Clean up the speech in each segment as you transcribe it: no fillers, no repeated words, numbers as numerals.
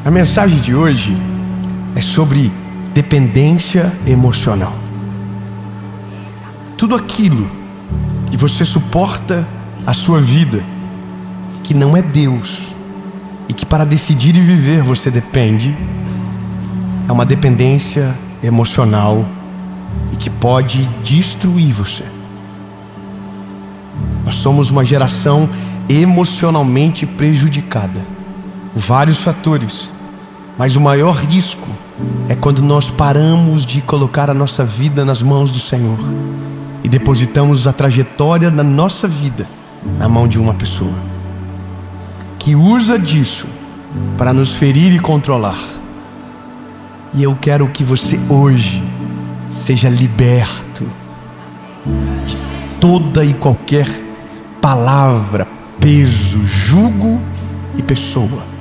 A mensagem de hoje é sobre dependência emocional. Tudo aquilo que você suporta a sua vida, que não é Deus, e que para decidir e viver você depende, é uma dependência emocional e que pode destruir você. Nós somos uma geração emocionalmente prejudicada por vários fatores, mas o maior risco é quando nós paramos de colocar a nossa vida nas mãos do Senhor e depositamos a trajetória da nossa vida na mão de uma pessoa que usa disso para nos ferir e controlar. E eu quero que você hoje seja liberto de toda e qualquer palavra, peso, jugo e pessoa.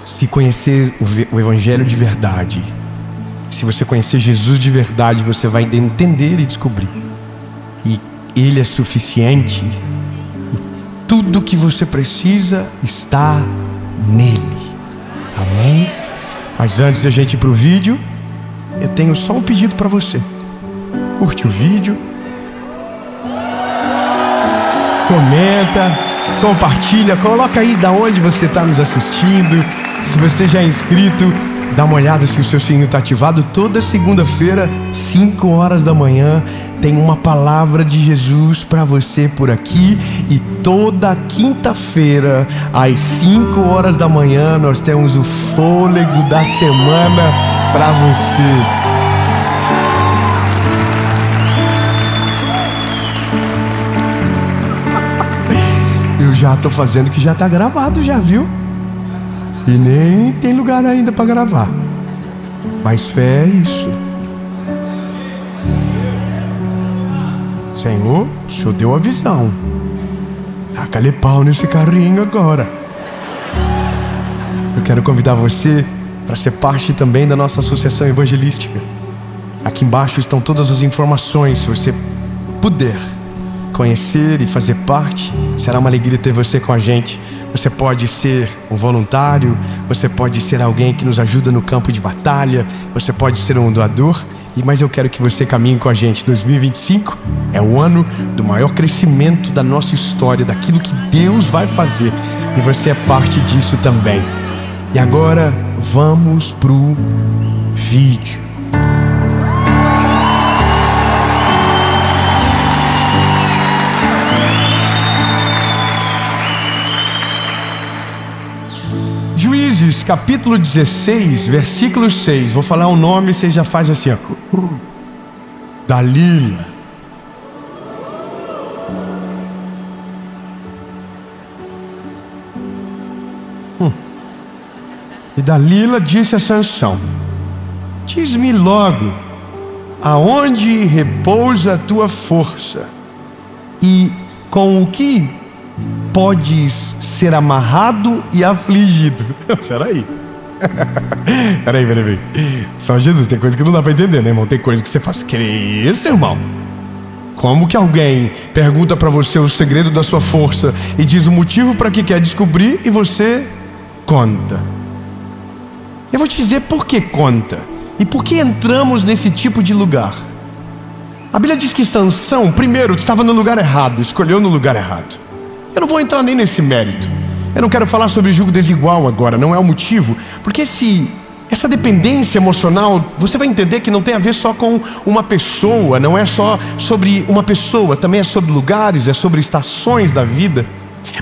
Se conhecer o Evangelho de verdade, se você conhecer Jesus de verdade, você vai entender e descobrir que Ele é suficiente e tudo que você precisa está nele. Amém? Mas antes de a gente ir para o vídeo, eu tenho só um pedido para você. Curte o vídeo, comenta, compartilha, coloca aí da onde você está nos assistindo. Se você já é inscrito, dá uma olhada se o seu sininho está ativado. Toda segunda-feira, 5 horas da manhã, tem uma palavra de Jesus para você por aqui. E toda quinta-feira, às 5 horas da manhã, nós temos o fôlego da semana para você. Eu já tô fazendo que já tá gravado já, viu? E nem tem lugar ainda para gravar. Mas fé é isso. Senhor, o Senhor deu a visão. Taca-lhe pau nesse carrinho agora. Eu quero convidar você para ser parte também da nossa associação evangelística. Aqui embaixo estão todas as informações. Se você puder conhecer e fazer parte, será uma alegria ter você com a gente. Você pode ser um voluntário, você pode ser alguém que nos ajuda no campo de batalha, você pode ser um doador, mas eu quero que você caminhe com a gente. 2025 é o ano do maior crescimento da nossa história, daquilo que Deus vai fazer, e você é parte disso também. E agora vamos pro vídeo. Juízes, capítulo 16, versículo 6. Vou falar um nome e você já faz assim, ó. Dalila. E Dalila disse a Sansão: diz-me logo, aonde repousa a tua força, e com o que podes ser amarrado e afligido. Peraí. Peraí. Só Jesus, tem coisa que não dá pra entender, né, irmão? Tem coisa que você faz. Que isso, irmão? Como que alguém pergunta pra você o segredo da sua força e diz o motivo pra que quer descobrir e você conta? Eu vou te dizer por que conta e por que entramos nesse tipo de lugar. A Bíblia diz que Sansão, primeiro, estava no lugar errado, escolheu no lugar errado. Eu não vou entrar nem nesse mérito. Eu não quero falar sobre jugo desigual agora, não é o motivo. Porque essa dependência emocional, você vai entender que não tem a ver só com uma pessoa, não é só sobre uma pessoa, também é sobre lugares, é sobre estações da vida.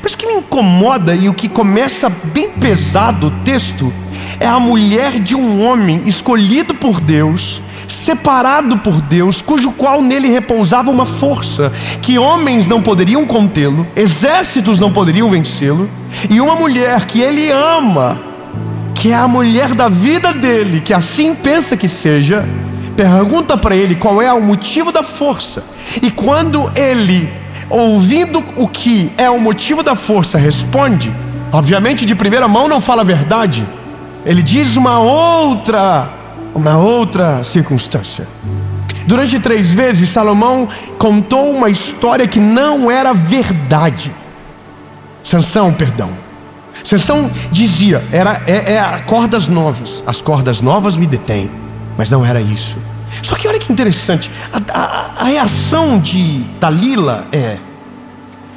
Mas o que me incomoda e o que começa bem pesado o texto é a mulher de um homem escolhido por Deus, separado por Deus, cujo qual nele repousava uma força que homens não poderiam contê-lo, exércitos não poderiam vencê-lo, e uma mulher que ele ama, que é a mulher da vida dele, que assim pensa que seja, pergunta para ele qual é o motivo da força. E quando ele, ouvindo o que é o motivo da força, responde, obviamente de primeira mão não fala a verdade, ele diz uma outra circunstância. Durante 3 vezes Salomão contou uma história que não era verdade. Sansão, perdão. Sansão dizia, cordas novas. As cordas novas me detêm. Mas não era isso. Só que olha que interessante, a reação de Dalila é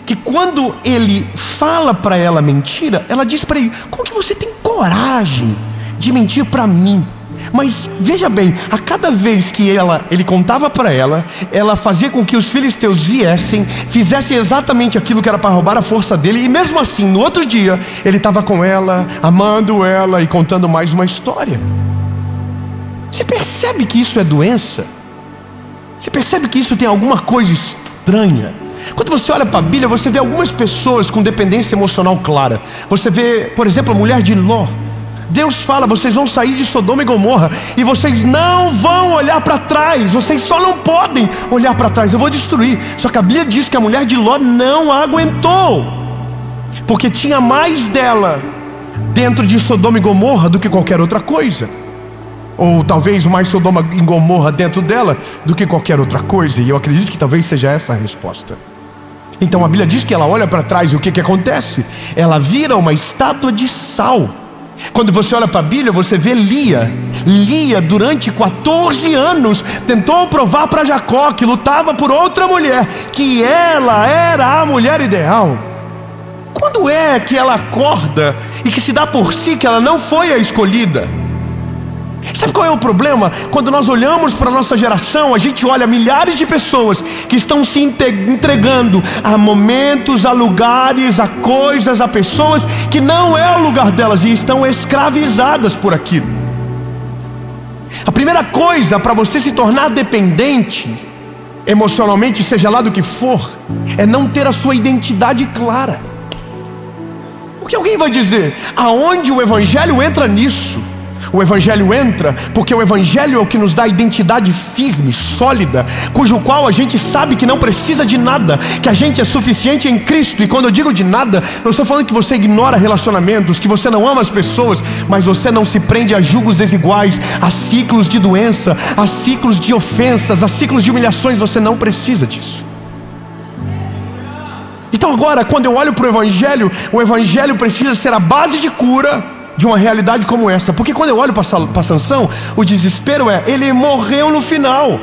que quando ele fala para ela mentira, ela diz para ele: como que você tem coragem de mentir para mim? Mas veja bem, a cada vez que ele contava para ela, ela fazia com que os filisteus viessem, fizessem exatamente aquilo que era para roubar a força dele. E mesmo assim, no outro dia, ele estava com ela, amando ela e contando mais uma história. Você percebe que isso é doença? Você percebe que isso tem alguma coisa estranha? Quando você olha para a Bíblia, você vê algumas pessoas com dependência emocional clara. Você vê, por exemplo, a mulher de Ló. Deus fala: vocês vão sair de Sodoma e Gomorra e vocês não vão olhar para trás. Vocês só não podem olhar para trás, eu vou destruir. Só que a Bíblia diz que a mulher de Ló não aguentou, porque tinha mais dela dentro de Sodoma e Gomorra do que qualquer outra coisa. Ou talvez mais Sodoma e Gomorra dentro dela do que qualquer outra coisa. E eu acredito que talvez seja essa a resposta. Então a Bíblia diz que ela olha para trás e o que acontece? Ela vira uma estátua de sal. Quando você olha para a Bíblia, você vê Lia. Lia, durante 14 anos, tentou provar para Jacó que lutava por outra mulher, que ela era a mulher ideal. Quando é que ela acorda e que se dá por si que ela não foi a escolhida? Sabe qual é o problema? Quando nós olhamos para a nossa geração, a gente olha milhares de pessoas que estão se entregando a momentos, a lugares, a coisas, a pessoas que não é o lugar delas e estão escravizadas por aquilo. A primeira coisa para você se tornar dependente emocionalmente, seja lá do que for, é não ter a sua identidade clara. Porque alguém vai dizer: aonde o Evangelho entra nisso? O Evangelho entra porque o Evangelho é o que nos dá identidade firme, sólida, cujo qual a gente sabe que não precisa de nada, que a gente é suficiente em Cristo. E quando eu digo de nada, não estou falando que você ignora relacionamentos, que você não ama as pessoas, mas você não se prende a julgos desiguais, a ciclos de doença, a ciclos de ofensas, a ciclos de humilhações. Você não precisa disso. Então agora, quando eu olho para o Evangelho precisa ser a base de cura de uma realidade como essa. Porque quando eu olho para Sansão, o desespero ele morreu no final.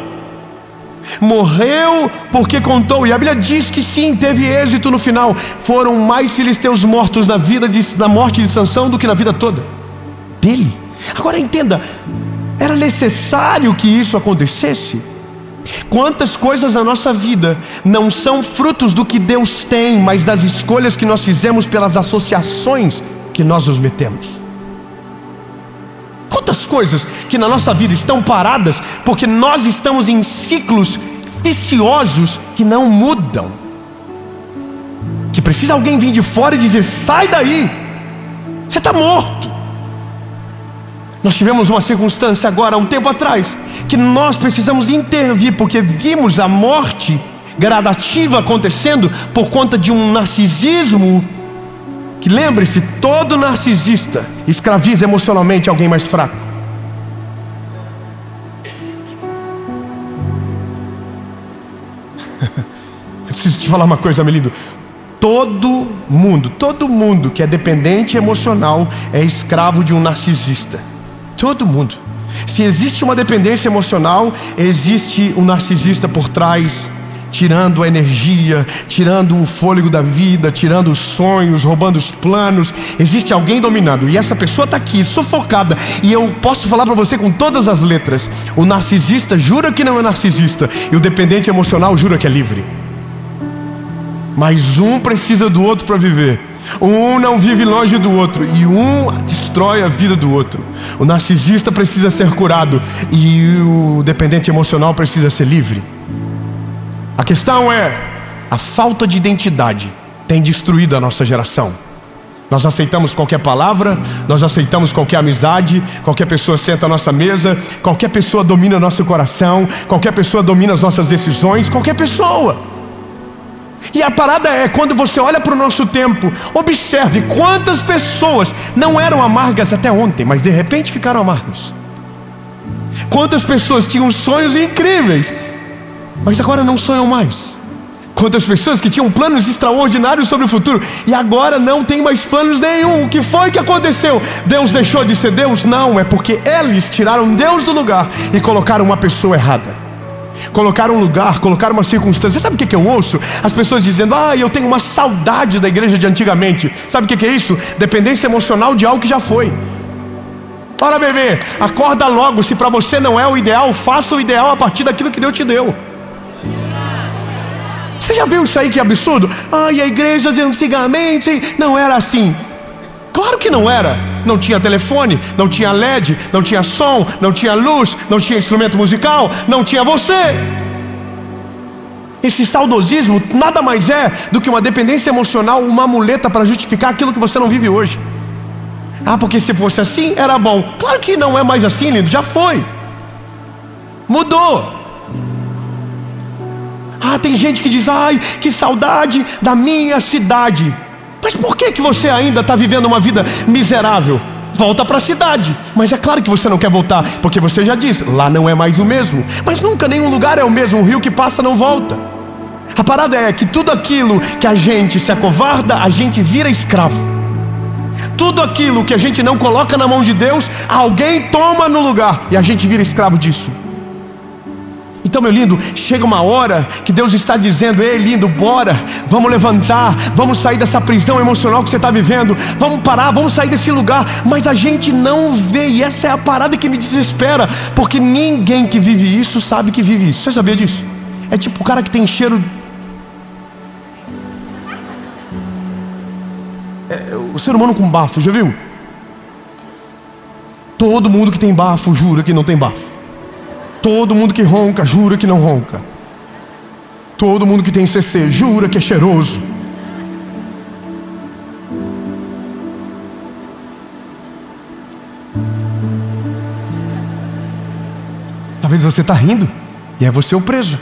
Morreu porque contou. E a Bíblia diz que sim, teve êxito no final. Foram mais filisteus mortos na morte de Sansão do que na vida toda dele. Agora entenda, era necessário que isso acontecesse? Quantas coisas na nossa vida não são frutos do que Deus tem, mas das escolhas que nós fizemos pelas associações que nós nos metemos? Quantas coisas que na nossa vida estão paradas porque nós estamos em ciclos viciosos que não mudam, que precisa alguém vir de fora e dizer: sai daí, você está morto. Nós tivemos uma circunstância agora, um tempo atrás, que nós precisamos intervir, porque vimos a morte gradativa acontecendo por conta de um narcisismo. Que lembre-se, todo narcisista escraviza emocionalmente alguém mais fraco. Eu preciso te falar uma coisa, meu lindo. Todo mundo que é dependente emocional é escravo de um narcisista. Todo mundo. Se existe uma dependência emocional, existe um narcisista por trás, tirando a energia, tirando o fôlego da vida, tirando os sonhos, roubando os planos. Existe alguém dominando, e essa pessoa está aqui, sufocada. E eu posso falar para você com todas as letras: o narcisista jura que não é narcisista, e o dependente emocional jura que é livre. Mas um precisa do outro para viver. Um não vive longe do outro, e um destrói a vida do outro. O narcisista precisa ser curado, e o dependente emocional precisa ser livre. A questão é: a falta de identidade tem destruído a nossa geração. Nós aceitamos qualquer palavra, nós aceitamos qualquer amizade, qualquer pessoa senta à nossa mesa, qualquer pessoa domina o nosso coração, qualquer pessoa domina as nossas decisões, qualquer pessoa. E a parada é, quando você olha para o nosso tempo, observe quantas pessoas não eram amargas até ontem, mas de repente ficaram amargas. Quantas pessoas tinham sonhos incríveis, mas agora não sonham mais. Quantas pessoas que tinham planos extraordinários sobre o futuro e agora não tem mais planos nenhum. O que foi que aconteceu? Deus deixou de ser Deus? Não, é porque eles tiraram Deus do lugar e colocaram uma pessoa errada. Colocaram um lugar, colocaram uma circunstância. Sabe o que eu ouço? As pessoas dizendo: eu tenho uma saudade da igreja de antigamente. Sabe o que é isso? Dependência emocional de algo que já foi. Ora, bebê, acorda logo. Se para você não é o ideal, faça o ideal a partir daquilo que Deus te deu. Você já viu isso aí, que absurdo? A igreja antigamente não era assim. Claro que não era. Não tinha telefone, não tinha LED, não tinha som, não tinha luz, não tinha instrumento musical, não tinha você. Esse saudosismo nada mais é do que uma dependência emocional, uma muleta para justificar aquilo que você não vive hoje. Porque se fosse assim, era bom. Claro que não é mais assim, lindo, já foi. Mudou. Tem gente que diz: que saudade da minha cidade. Mas por que você ainda está vivendo uma vida miserável? Volta para a cidade. Mas é claro que você não quer voltar, porque você já disse, lá não é mais o mesmo. Mas nunca nenhum lugar é o mesmo, um rio que passa não volta. A parada é que tudo aquilo que a gente se acovarda, a gente vira escravo. Tudo aquilo que a gente não coloca na mão de Deus, alguém toma no lugar e a gente vira escravo disso. Então, meu lindo, chega uma hora que Deus está dizendo: ei, lindo, bora, vamos levantar, vamos sair dessa prisão emocional que você está vivendo, vamos parar, vamos sair desse lugar. Mas a gente não vê, e essa é a parada que me desespera, porque ninguém que vive isso sabe que vive isso. Você sabia disso? É tipo o cara que tem cheiro... o ser humano com bafo, já viu? Todo mundo que tem bafo jura que não tem bafo. Todo mundo que ronca jura que não ronca. Todo mundo que tem CC jura que é cheiroso. Talvez você está rindo e é você o preso.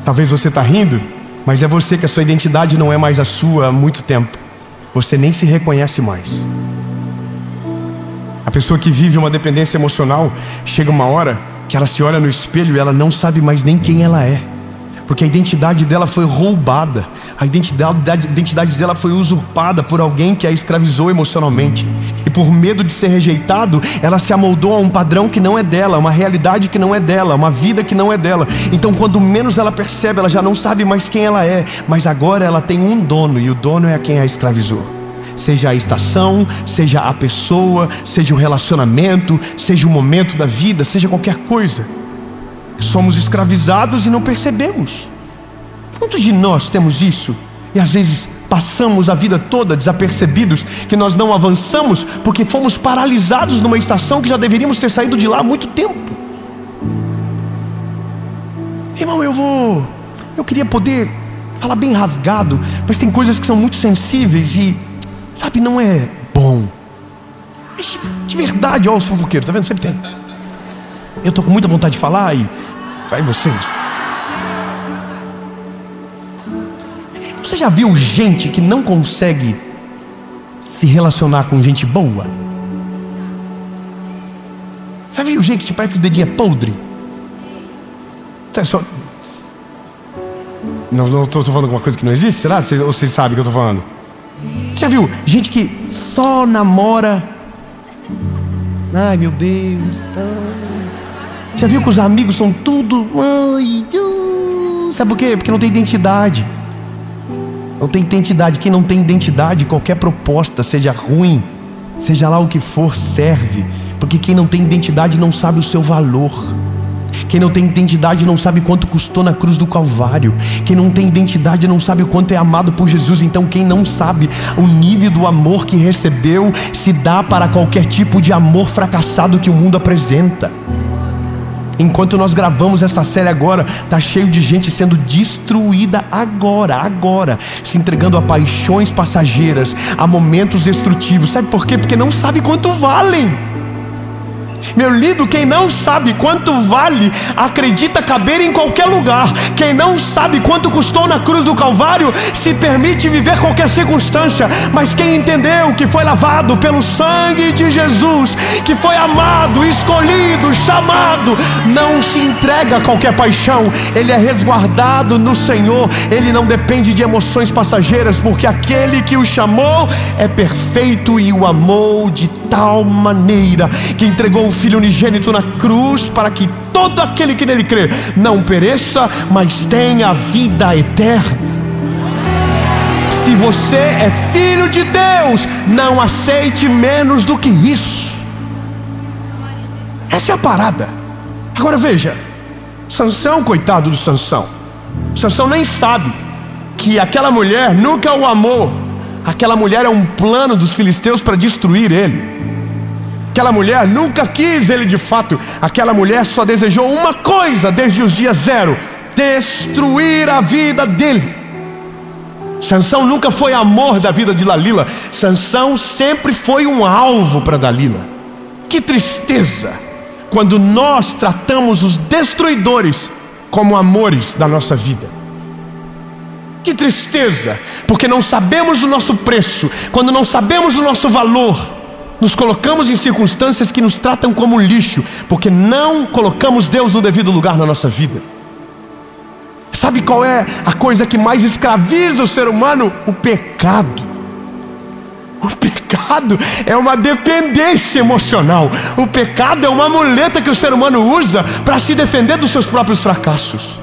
Talvez você está rindo, mas é você que a sua identidade não é mais a sua há muito tempo. Você nem se reconhece mais. A pessoa que vive uma dependência emocional, chega uma hora que ela se olha no espelho e ela não sabe mais nem quem ela é. Porque a identidade dela foi roubada. A identidade dela foi usurpada por alguém que a escravizou emocionalmente. E por medo de ser rejeitado, ela se amoldou a um padrão que não é dela, uma realidade que não é dela, uma vida que não é dela. Então quando menos ela percebe, ela já não sabe mais quem ela é. Mas agora ela tem um dono, e o dono é quem a escravizou. Seja a estação, seja a pessoa, seja o relacionamento, seja o momento da vida, seja qualquer coisa. Somos escravizados e não percebemos. Quantos de nós temos isso? E às vezes passamos a vida toda desapercebidos, que nós não avançamos porque fomos paralisados numa estação que já deveríamos ter saído de lá há muito tempo. Irmão, eu queria poder falar bem rasgado, mas tem coisas que são muito sensíveis e, sabe, não é bom. Mas de verdade, ó, os fofoqueiros, tá vendo? Sempre tem. Eu tô com muita vontade de falar e vai vocês. Você já viu gente que não consegue se relacionar com gente boa? Você viu gente que parece que o dedinho é podre? Não tô falando alguma coisa que não existe? Será? Ou vocês sabem o que eu tô falando? Já viu gente que só namora? Ai, meu Deus. Já viu que os amigos são tudo... Sabe por quê? Porque não tem identidade. Não tem identidade. Quem não tem identidade, qualquer proposta, seja ruim, seja lá o que for, serve. Porque quem não tem identidade não sabe o seu valor. Quem não tem identidade não sabe quanto custou na cruz do Calvário. Quem não tem identidade não sabe o quanto é amado por Jesus. Então quem não sabe o nível do amor que recebeu, se dá para qualquer tipo de amor fracassado que o mundo apresenta. Enquanto nós gravamos essa série agora, tá cheio de gente sendo destruída agora, se entregando a paixões passageiras, a momentos destrutivos. Sabe por quê? Porque não sabe quanto valem. Meu lindo, quem não sabe quanto vale, acredita caber em qualquer lugar. Quem não sabe quanto custou na cruz do Calvário, se permite viver qualquer circunstância. Mas quem entendeu que foi lavado pelo sangue de Jesus, que foi amado, escolhido, chamado, não se entrega a qualquer paixão. Ele é resguardado no Senhor. Ele não depende de emoções passageiras, porque aquele que o chamou é perfeito e o amou de tal maneira que entregou o Filho unigênito na cruz, para que todo aquele que nele crê não pereça, mas tenha a vida eterna. Se você é filho de Deus, não aceite menos do que isso. Essa é a parada. Agora veja, Sansão, coitado do Sansão, Sansão nem sabe que aquela mulher nunca o amou. Aquela mulher é um plano dos filisteus para destruir ele. Aquela mulher nunca quis ele de fato. Aquela mulher só desejou uma coisa desde os dias zero: destruir a vida dele. Sansão nunca foi amor da vida de Dalila. Sansão sempre foi um alvo para Dalila. Que tristeza quando nós tratamos os destruidores como amores da nossa vida. Que tristeza, porque não sabemos o nosso preço. Quando não sabemos o nosso valor, nos colocamos em circunstâncias que nos tratam como lixo, porque não colocamos Deus no devido lugar na nossa vida. Sabe qual é a coisa que mais escraviza o ser humano? O pecado. O pecado é uma dependência emocional. O pecado é uma muleta que o ser humano usa para se defender dos seus próprios fracassos.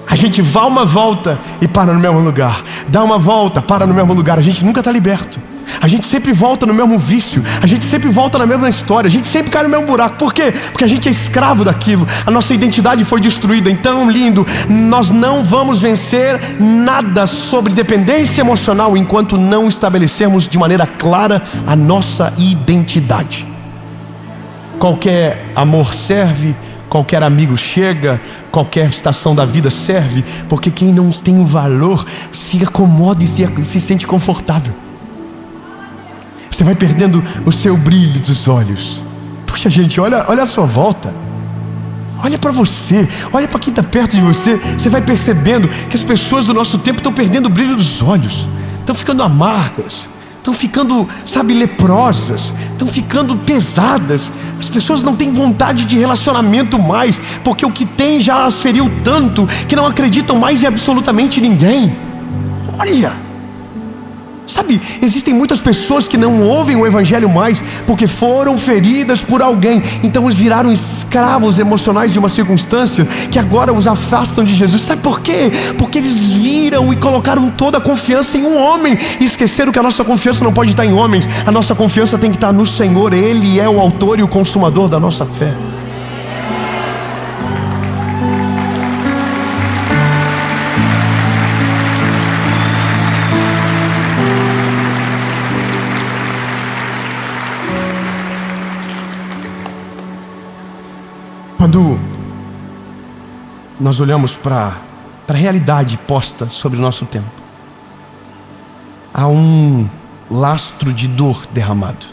A gente dá uma volta e para no mesmo lugar. Dá uma volta, para no mesmo lugar. A gente nunca está liberto. A gente sempre volta no mesmo vício. A gente sempre volta na mesma história. A gente sempre cai no mesmo buraco. Por quê? Porque a gente é escravo daquilo. A nossa identidade foi destruída. Então, lindo, nós não vamos vencer nada sobre dependência emocional enquanto não estabelecermos de maneira clara a nossa identidade. Qualquer amor serve, qualquer amigo chega, qualquer estação da vida serve, porque quem não tem o valor se acomoda e se sente confortável. Você vai perdendo o seu brilho dos olhos. Poxa, gente, olha a sua volta. Olha para você, olha para quem está perto de você. Você vai percebendo que as pessoas do nosso tempo estão perdendo o brilho dos olhos, estão ficando amargas, estão ficando, leprosas, estão ficando pesadas. As pessoas não têm vontade de relacionamento mais, porque o que tem já as feriu tanto que não acreditam mais em absolutamente ninguém. Olha, existem muitas pessoas que não ouvem o evangelho mais porque foram feridas por alguém. Então eles viraram escravos emocionais de uma circunstância que agora os afastam de Jesus. Sabe por quê? Porque eles viram e colocaram toda a confiança em um homem e esqueceram que a nossa confiança não pode estar em homens. A nossa confiança tem que estar no Senhor. Ele é o autor e o consumador da nossa fé. Quando nós olhamos para a realidade posta sobre o nosso tempo, há um lastro de dor derramado.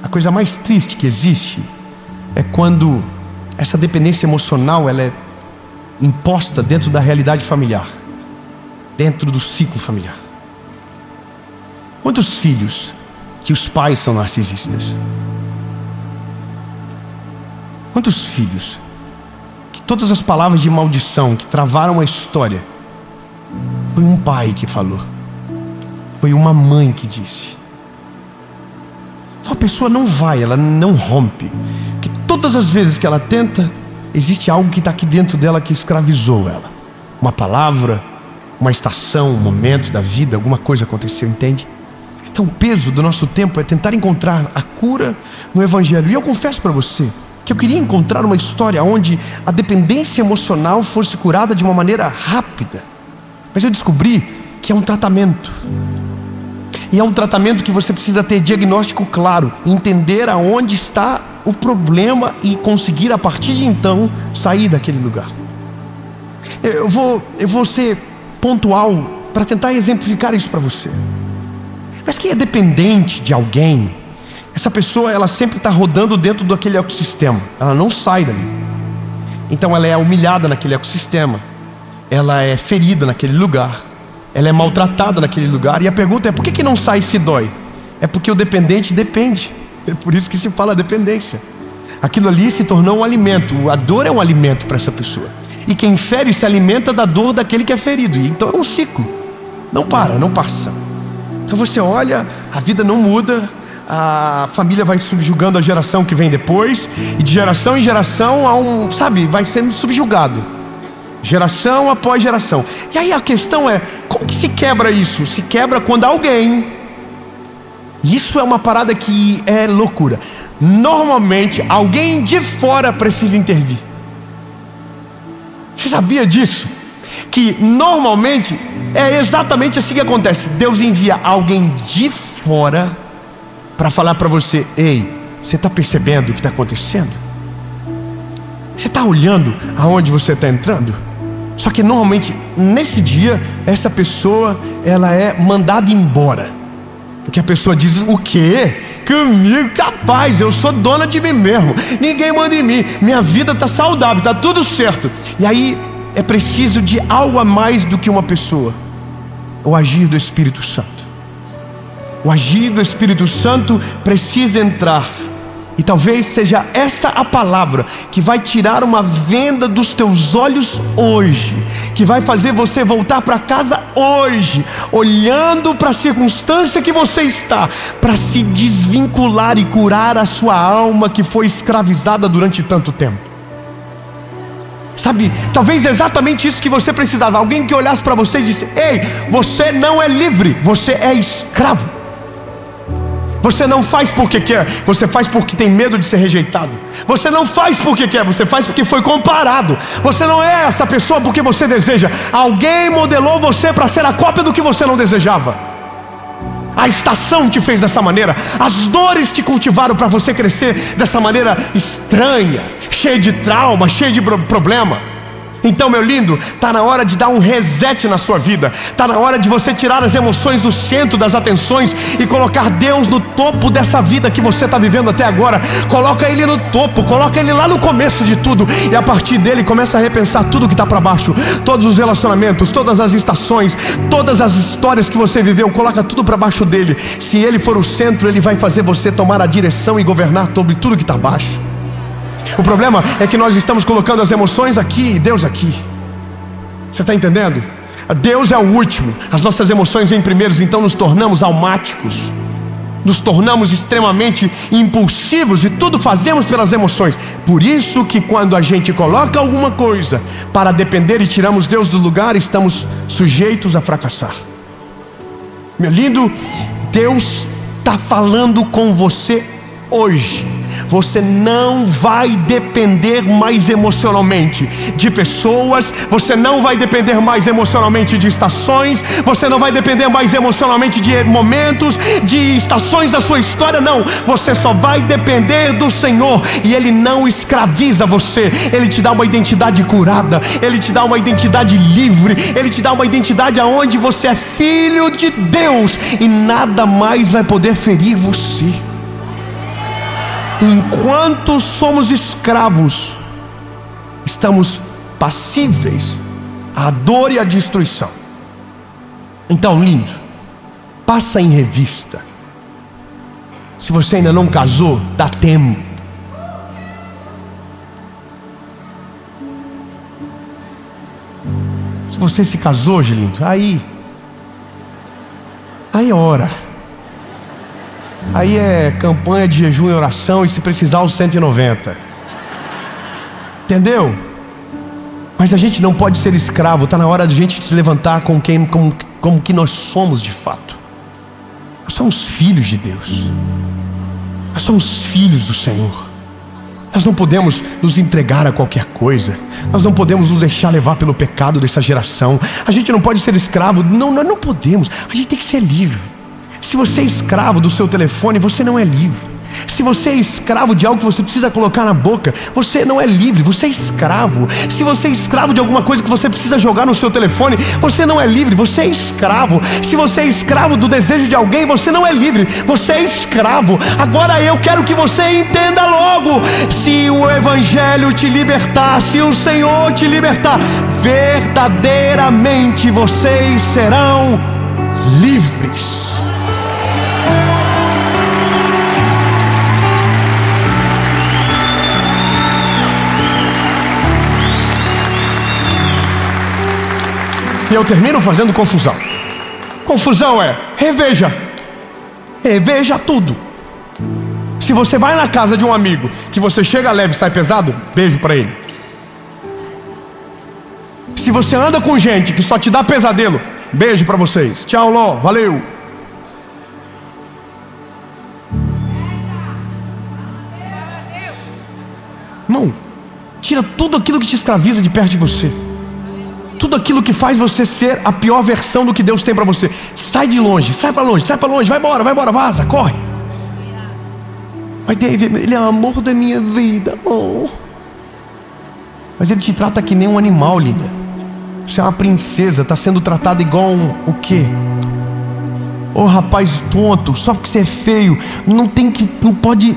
A coisa mais triste que existe é quando essa dependência emocional ela é imposta dentro da realidade familiar, dentro do ciclo familiar. Quantos filhos que os pais são narcisistas? Quantos filhos que todas as palavras de maldição que travaram a história foi um pai que falou, foi uma mãe que disse. Então a pessoa não vai, ela não rompe, que todas as vezes que ela tenta, existe algo que está aqui dentro dela que escravizou ela. Uma palavra, uma estação, um momento da vida, alguma coisa aconteceu, entende? Então o peso do nosso tempo é tentar encontrar a cura no evangelho. E eu confesso para você que eu queria encontrar uma história onde a dependência emocional fosse curada de uma maneira rápida. Mas eu descobri que é um tratamento. E é um tratamento que você precisa ter diagnóstico claro, entender aonde está o problema e conseguir a partir de então sair daquele lugar. Eu vou ser pontual para tentar exemplificar isso para você. Mas quem é dependente de alguém Essa pessoa, ela sempre está rodando dentro daquele ecossistema. Ela não sai dali. Então ela é humilhada naquele ecossistema. Ela é ferida naquele lugar. Ela é maltratada naquele lugar. E a pergunta é, por que não sai e se dói? É porque o dependente depende. É por isso que se fala dependência. Aquilo ali se tornou um alimento. A dor é um alimento para essa pessoa. E quem fere se alimenta da dor daquele que é ferido. E então é um ciclo. Não para, não passa. Então você olha, a vida não muda. A família vai subjugando a geração que vem depois. E de geração em geração vai sendo subjugado. Geração após geração. E aí a questão é, como que se quebra isso? Se quebra quando alguém... Isso é uma parada que é loucura. Normalmente alguém de fora precisa intervir. Você sabia disso? Que normalmente é exatamente assim que acontece. Deus envia alguém de fora para falar para você: ei, você está percebendo o que está acontecendo? Você está olhando aonde você está entrando? Só que normalmente nesse dia essa pessoa, ela é mandada embora. Porque a pessoa diz: o quê? Comigo? Capaz, eu sou dona de mim mesmo. Ninguém manda em mim. Minha vida está saudável, está tudo certo. E aí é preciso de algo a mais do que uma pessoa. O agir do Espírito Santo. O agir do Espírito Santo precisa entrar. E talvez seja essa a palavra que vai tirar uma venda dos teus olhos hoje, que vai fazer você voltar para casa hoje, olhando para a circunstância que você está, para se desvincular e curar a sua alma que foi escravizada durante tanto tempo. Sabe, talvez exatamente isso que você precisava. Alguém que olhasse para você e disse: ei, você não é livre, você é escravo. Você não faz porque quer, você faz porque tem medo de ser rejeitado. Você não faz porque quer, você faz porque foi comparado. Você não é essa pessoa porque você deseja. Alguém modelou você para ser a cópia do que você não desejava. A estação te fez dessa maneira. As dores te cultivaram para você crescer dessa maneira estranha, cheia de trauma, cheia de problema. Então, meu lindo, está na hora de dar um reset na sua vida. Está na hora de você tirar as emoções do centro das atenções e colocar Deus no topo dessa vida que você está vivendo até agora. Coloca Ele no topo, coloca Ele lá no começo de tudo. E a partir dele começa a repensar tudo que está para baixo. Todos os relacionamentos, todas as estações, todas as histórias que você viveu, coloca tudo para baixo dele. Se Ele for o centro, Ele vai fazer você tomar a direção e governar sobre tudo que está abaixo. O problema é que nós estamos colocando as emoções aqui e Deus aqui. Você está entendendo? Deus é o último, as nossas emoções vêm primeiros. Então nos tornamos almáticos, nos tornamos extremamente impulsivos e tudo fazemos pelas emoções. Por isso que quando a gente coloca alguma coisa para depender e tiramos Deus do lugar, estamos sujeitos a fracassar. Meu lindo, Deus está falando com você hoje. Você não vai depender mais emocionalmente de pessoas. Você não vai depender mais emocionalmente de estações. Você não vai depender mais emocionalmente de momentos, de estações da sua história. Não, você só vai depender do Senhor. E Ele não escraviza você. Ele te dá uma identidade curada. Ele te dá uma identidade livre. Ele te dá uma identidade aonde você é filho de Deus. E nada mais vai poder ferir você. Enquanto somos escravos, estamos passíveis à dor e à destruição. Então, lindo, passa em revista. Se você ainda não casou, dá tempo. Se você se casou, lindo, aí ora. Aí é campanha de jejum e oração, e se precisar os 190. Entendeu? Mas a gente não pode ser escravo. Está na hora de a gente se levantar como que nós somos de fato. Nós somos filhos de Deus. Nós somos filhos do Senhor. Nós não podemos nos entregar a qualquer coisa. Nós não podemos nos deixar levar pelo pecado dessa geração. A gente não pode ser escravo. Não, nós não podemos. A gente tem que ser livre. Se você é escravo do seu telefone, você não é livre. Se você é escravo de algo que você precisa colocar na boca, você não é livre, você é escravo. Se você é escravo de alguma coisa que você precisa jogar no seu telefone, você não é livre, você é escravo. Se você é escravo do desejo de alguém, você não é livre, você é escravo. Agora eu quero que você entenda logo: se o Evangelho te libertar, se o Senhor te libertar, verdadeiramente vocês serão livres. E eu termino fazendo confusão. Confusão é: reveja tudo. Se você vai na casa de um amigo que você chega leve e sai pesado, beijo pra ele. Se você anda com gente que só te dá pesadelo, beijo pra vocês. Tchau, Ló, valeu. Irmão, tira tudo aquilo que te escraviza de perto de você. Tudo aquilo que faz você ser a pior versão do que Deus tem pra você. Sai de longe, sai pra longe, vai embora, vaza, corre. Mas David, ele é o amor da minha vida, oh. Mas ele te trata que nem um animal, linda. Você é uma princesa, está sendo tratada igual o quê? Ô rapaz tonto, só porque você é feio, não pode.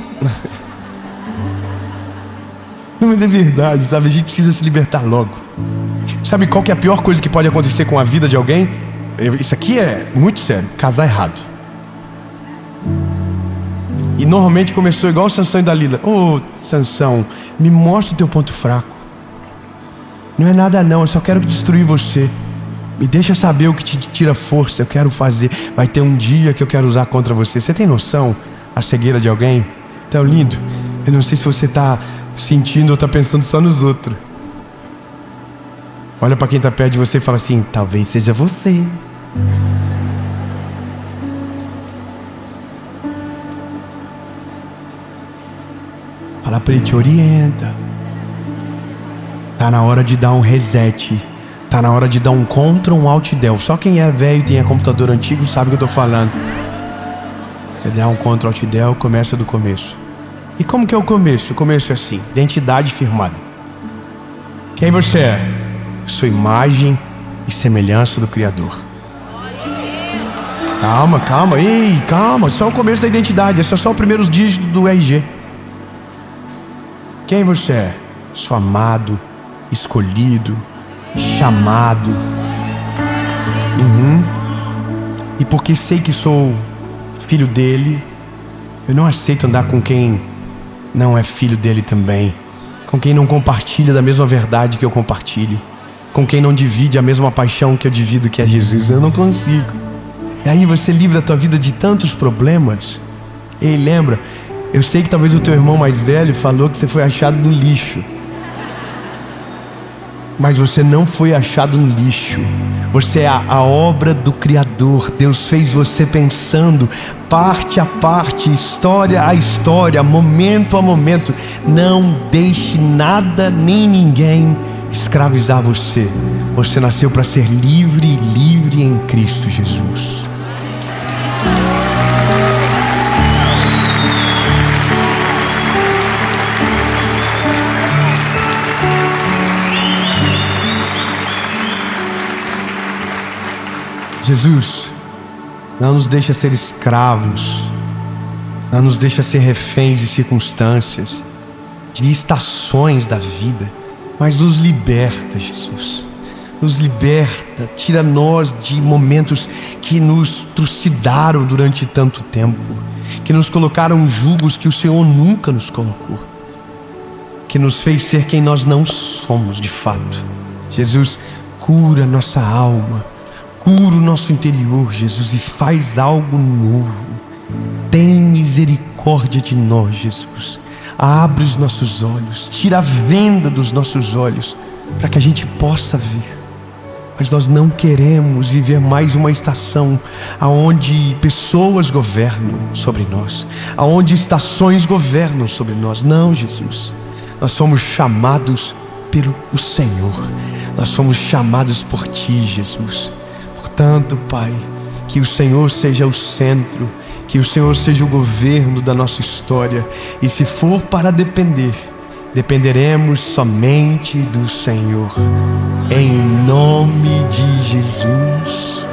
Não, mas é verdade, sabe? A gente precisa se libertar logo. Sabe qual que é a pior coisa que pode acontecer com a vida de alguém? Isso aqui é muito sério: casar errado. E normalmente começou igual o Sansão e Dalila. Ô Sansão, me mostra o teu ponto fraco. Não é nada não, eu só quero destruir você. Me deixa saber o que te tira força, eu quero fazer. Vai ter um dia que eu quero usar contra você. Você tem noção a cegueira de alguém? Então, lindo, eu não sei se você está sentindo ou está pensando só nos outros. Olha para quem está perto de você e fala assim: talvez seja você. Fala para ele: te orienta. Tá na hora de dar um reset. Tá na hora de dar um Ctrl, um Alt Del. Só quem é velho e tem computador antigo sabe o que eu tô falando. Você dá um Ctrl, Alt Del, começa do começo. E como que é o começo? O começo é assim: identidade firmada. Quem você é? Sua imagem e semelhança do Criador. Calma, ei, calma. Só o começo da identidade. Esse é só o primeiro dígito do RG. Quem você é? Sou amado, escolhido, chamado. E porque sei que sou filho dele, eu não aceito andar com quem não é filho dele também, com quem não compartilha da mesma verdade que eu compartilho, com quem não divide a mesma paixão que eu divido, que é Jesus. Eu não consigo. E aí você livra a tua vida de tantos problemas. Ei, lembra, eu sei que talvez o teu irmão mais velho falou que você foi achado no lixo. Mas você não foi achado no lixo. Você é a obra do Criador. Deus fez você pensando parte a parte, história a história, momento a momento. Não deixe nada nem ninguém escravizar você. Você nasceu para ser livre, livre em Cristo Jesus. Jesus não nos deixa ser escravos, não nos deixa ser reféns de circunstâncias, de estações da vida, mas nos liberta, Jesus. Nos liberta, tira nós de momentos que nos trucidaram durante tanto tempo, que nos colocaram julgos que o Senhor nunca nos colocou, que nos fez ser quem nós não somos de fato. Jesus, cura nossa alma, cura o nosso interior, Jesus, e faz algo novo. Tem misericórdia de nós, Jesus. Abre os nossos olhos, tira a venda dos nossos olhos, para que a gente possa ver. Mas nós não queremos viver mais uma estação aonde pessoas governam sobre nós, aonde estações governam sobre nós. Não, Jesus. Nós somos chamados pelo Senhor. Nós somos chamados por Ti, Jesus. Portanto, Pai, que o Senhor seja o centro, Que o Senhor seja o governo da nossa história. E se for para depender, dependeremos somente do Senhor. Em nome de Jesus.